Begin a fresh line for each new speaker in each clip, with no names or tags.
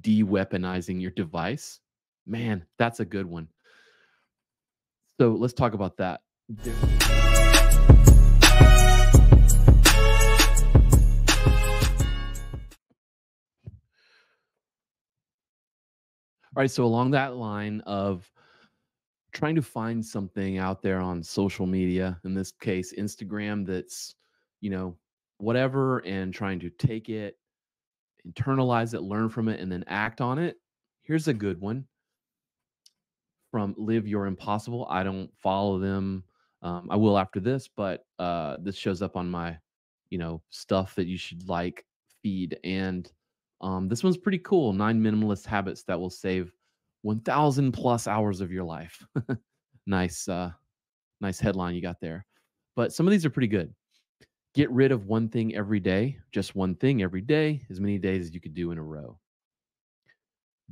de-weaponizing your device. Man, that's a good one. So let's talk about that. All right, so along that line of trying to find something out there on social media, in this case, Instagram, that's, you know, whatever, and trying to take it, internalize it, learn from it, and then act on it. Here's a good one from Live Your Impossible. I don't follow them. I will after this, but this shows up on my, stuff that you should like feed. And this one's pretty cool. 9 minimalist habits that will save 1,000 plus hours of your life. Nice, nice headline you got there. But some of these are pretty good. Get rid of one thing every day, just one thing every day, as many days as you could do in a row.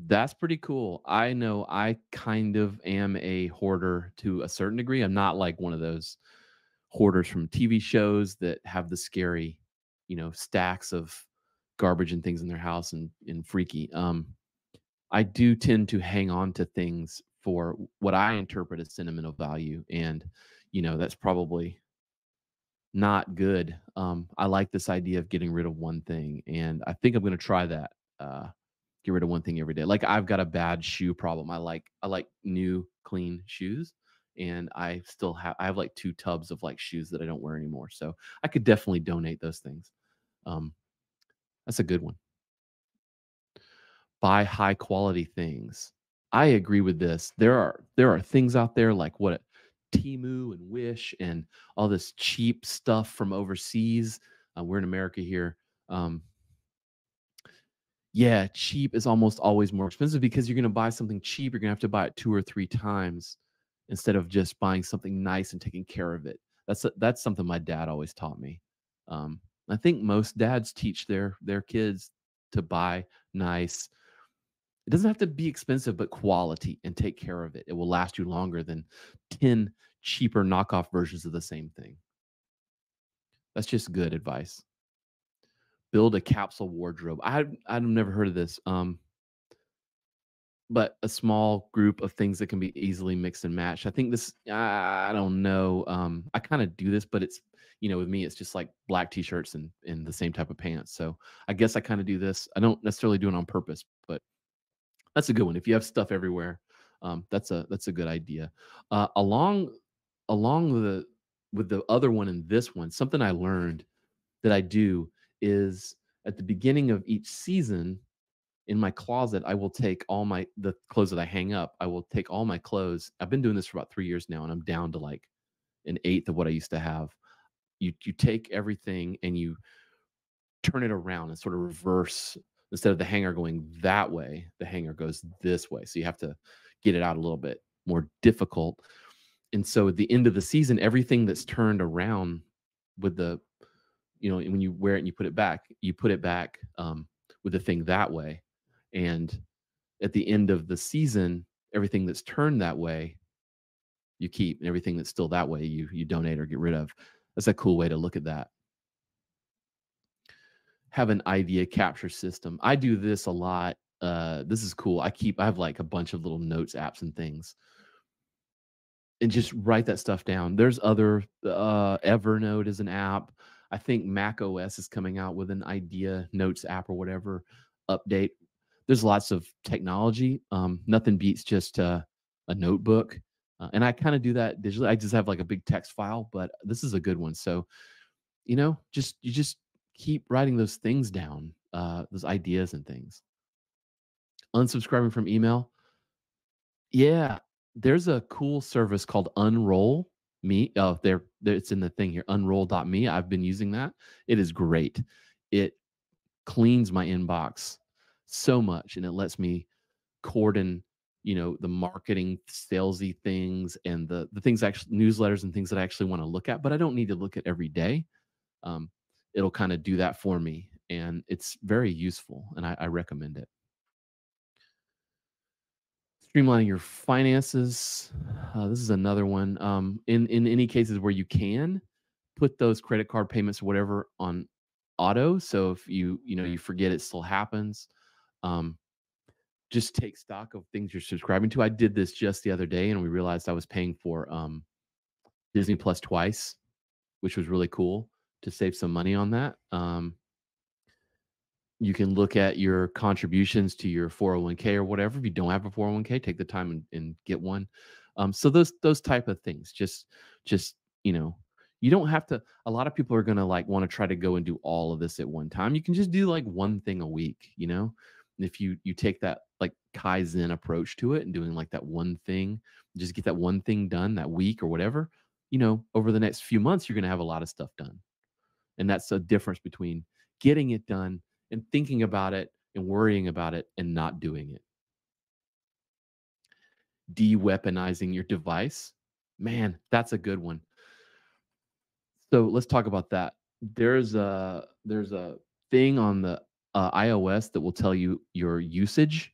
That's pretty cool. I know I kind of am a hoarder to a certain degree. I'm not like one of those hoarders from TV shows that have the scary, stacks of garbage and things in their house and freaky. I do tend to hang on to things for what I interpret as sentimental value. And, that's probably not good. I like this idea of getting rid of one thing. And I think I'm going to try that. Get rid of one thing every day. Like I've got a bad shoe problem. I like new clean shoes, and I have like 2 tubs of like shoes that I don't wear anymore. So I could definitely donate those things. Um, that's a good one. Buy high quality things. I agree with this. There are things out there like what Temu and Wish and all this cheap stuff from overseas. We're in America here. Yeah, cheap is almost always more expensive because you're gonna buy something cheap, you're gonna have to buy it 2 or 3 times instead of just buying something nice and taking care of it. That's something my dad always taught me. I think most dads teach their kids to buy nice. It doesn't have to be expensive, but quality, and take care of it. It will last you longer than 10 cheaper knockoff versions of the same thing. That's just good advice. Build a capsule wardrobe. I've never heard of this. But a small group of things that can be easily mixed and matched. I think this, I don't know. I kind of do this, but it's, with me, it's just like black t-shirts and the same type of pants. So I guess I kind of do this. I don't necessarily do it on purpose, but that's a good one. If you have stuff everywhere, that's a good idea. Along with the other one and this one, something I learned that I do is at the beginning of each season in my closet, I will take the clothes that I hang up. I will take all my clothes. I've been doing this for about 3 years now, and I'm down to like an eighth of what I used to have. You take everything and you turn it around and sort of reverse. Instead of the hanger going that way, the hanger goes this way. So you have to get it out a little bit more difficult. And so at the end of the season, everything that's turned around with the, when you wear it and you put it back with the thing that way. And at the end of the season, everything that's turned that way, you keep, and everything that's still that way, you donate or get rid of. That's a cool way to look at that. Have an idea capture system. I do this a lot. This is cool. I have like a bunch of little notes apps and things, and just write that stuff down. There's other, Evernote is an app. I think Mac OS is coming out with an idea notes app or whatever update. There's lots of technology. Nothing beats just a notebook. And I kind of do that digitally. I just have like a big text file, but this is a good one. So, you just keep writing those things down, those ideas and things. Unsubscribing from email. Yeah, there's a cool service called Unrollme. Oh, there it's in the thing here, unroll.me. I've been using that. It is great. It cleans my inbox so much, and it lets me cordon, the marketing salesy things and the things, actually newsletters and things that I actually want to look at, but I don't need to look at every day. It'll kind of do that for me, and it's very useful, and I recommend it. Streamlining your finances. This is another one. In any cases where you can, put those credit card payments or whatever on auto. So if you forget, it still happens. just take stock of things you're subscribing to. I did this just the other day, and we realized I was paying for Disney Plus twice, which was really cool to save some money on that. You can look at your contributions to your 401k or whatever. If you don't have a 401k, take the time and get one. So those type of things. Just you know, you don't have to. A lot of people are gonna like want to try to go and do all of this at one time. You can just do like one thing a week. And if you take that like Kaizen approach to it and doing like that one thing, just get that one thing done that week or whatever. Over the next few months, you're gonna have a lot of stuff done. And that's the difference between getting it done and thinking about it and worrying about it and not doing it. De-weaponizing your device. Man, that's a good one. So let's talk about that. There's a thing on the iOS that will tell you your usage.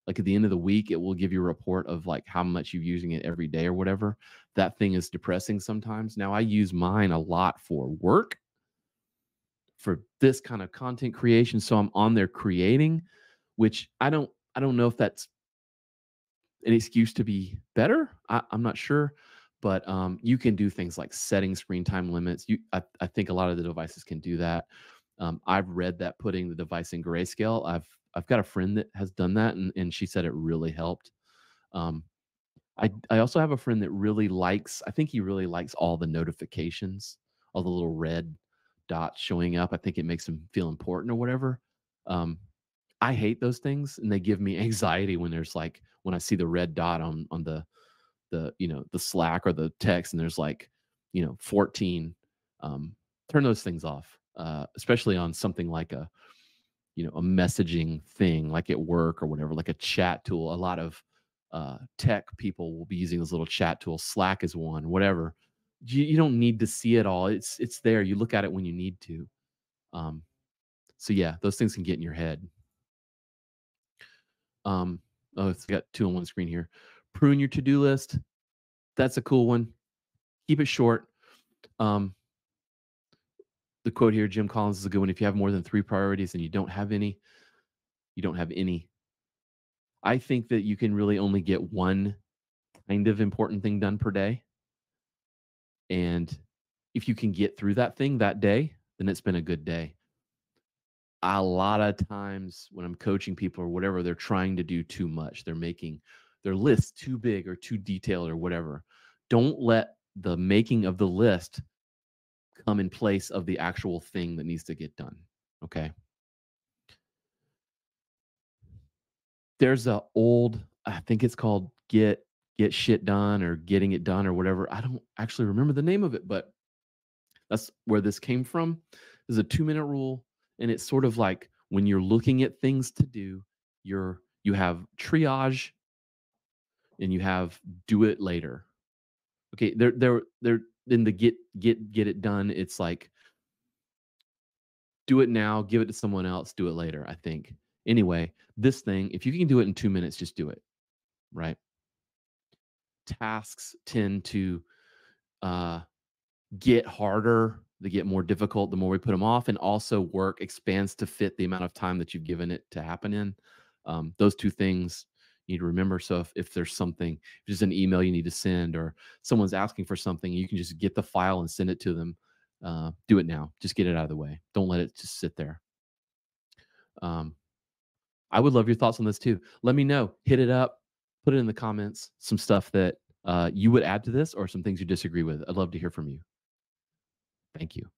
Like at the end of the week, it will give you a report of like how much you're using it every day or whatever. That thing is depressing sometimes. Now I use mine a lot for work, for this kind of content creation. So I'm on there creating, which I don't know if that's an excuse to be better. I'm not sure, but you can do things like setting screen time limits. I think a lot of the devices can do that. I've read that putting the device in grayscale. I've got a friend that has done that, and she said it really helped. Um, I also have a friend that really likes. I think he really likes all the notifications, all the little red dots showing up. I think it makes him feel important or whatever. Um, I hate those things, and they give me anxiety when there's like when I see the red dot on the Slack or the text, and there's like 14. Turn those things off, especially on something like a messaging thing like at work or whatever, like a chat tool. A lot of tech people will be using those little chat tools. Slack is one, whatever. You don't need to see it all. It's there. You look at it when you need to. Um, so yeah, those things can get in your head. Oh, it's got two on one screen here. Prune your to-do list. That's a cool one. Keep it short. Um, the quote here, Jim Collins, is a good one. If you have more than three priorities and you don't have any, you don't have any. I think that you can really only get one kind of important thing done per day. And if you can get through that thing that day, then it's been a good day. A lot of times when I'm coaching people or whatever, they're trying to do too much. They're making their list too big or too detailed or whatever. Don't let the making of the list come in place of the actual thing that needs to get done. Okay. There's a old, I think it's called Get Shit Done or Getting It Done or whatever. I don't actually remember the name of it, but that's where this came from. There's a 2-minute rule, and it's sort of like when you're looking at things to do, you have triage and you have do it later. Okay, they're in the get it done. It's like do it now, give it to someone else, do it later. I think. Anyway, this thing, if you can do it in 2 minutes, just do it. Right? Tasks tend to uh, get harder, they get more difficult the more we put them off, and also work expands to fit the amount of time that you've given it to happen in. Those two things you need to remember. So if there's something, if there's an email you need to send, or someone's asking for something, you can just get the file and send it to them. Do it now. Just get it out of the way. Don't let it just sit there. Um, I would love your thoughts on this too. Let me know. Hit it up. Put it in the comments. Some stuff that you would add to this, or some things you disagree with. I'd love to hear from you. Thank you.